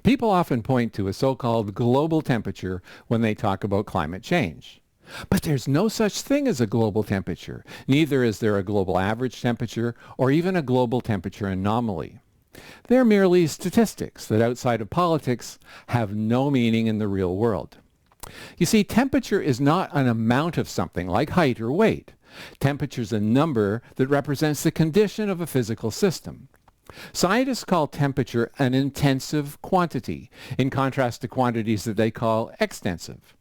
People often point to a so-called global temperature when they talk about climate change. But there's no such thing as a global temperature. Neither is there a global average temperature or even a global temperature anomaly. They're merely statistics that outside of politics have no meaning in the real world. You see, temperature is not an amount of something like height or weight. Temperature is a number that represents the condition of a physical system. Scientists call temperature an intensive quantity, in contrast to quantities that they call extensive.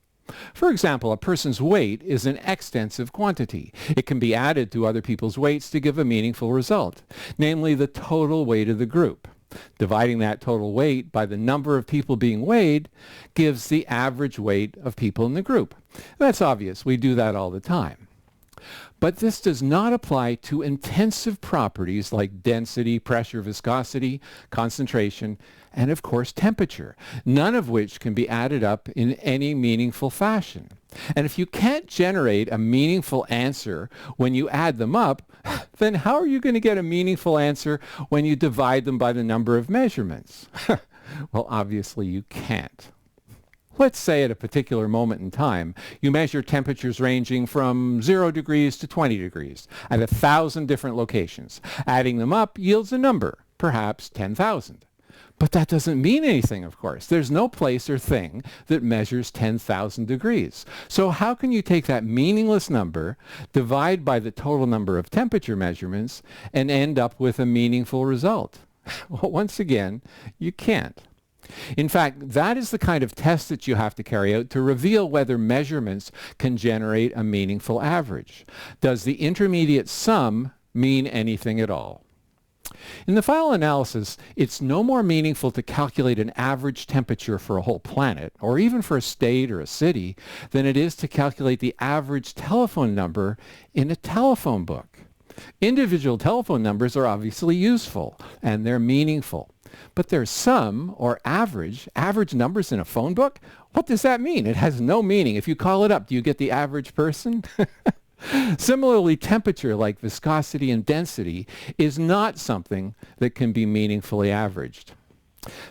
For example, a person's weight is an extensive quantity. It can be added to other people's weights to give a meaningful result, namely the total weight of the group. Dividing that total weight by the number of people being weighed gives the average weight of people in the group. That's obvious. We do that all the time. But this does not apply to intensive properties like density, pressure, viscosity, concentration, and of course temperature, none of which can be added up in any meaningful fashion. And if you can't generate a meaningful answer when you add them up, then how are you going to get a meaningful answer when you divide them by the number of measurements? Well, obviously you can't. Let's say at a particular moment in time, you measure temperatures ranging from 0 degrees to 20 degrees at 1,000 different locations. Adding them up yields a number, perhaps 10,000. But that doesn't mean anything, of course. There's no place or thing that measures 10,000 degrees. So how can you take that meaningless number, divide by the total number of temperature measurements, and end up with a meaningful result? Well, once again, you can't. In fact, that is the kind of test that you have to carry out to reveal whether measurements can generate a meaningful average. Does the intermediate sum mean anything at all? In the final analysis, it's no more meaningful to calculate an average temperature for a whole planet, or even for a state or a city, than it is to calculate the average telephone number in a telephone book. Individual telephone numbers are obviously useful, and they're meaningful. But their sum, or average numbers in a phone book? What does that mean? It has no meaning. If you call it up, do you get the average person? Similarly, temperature, like viscosity and density, is not something that can be meaningfully averaged.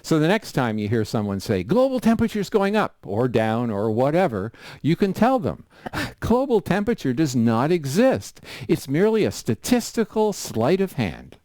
So the next time you hear someone say, global temperature is going up, or down, or whatever, you can tell them, global temperature does not exist. It's merely a statistical sleight of hand.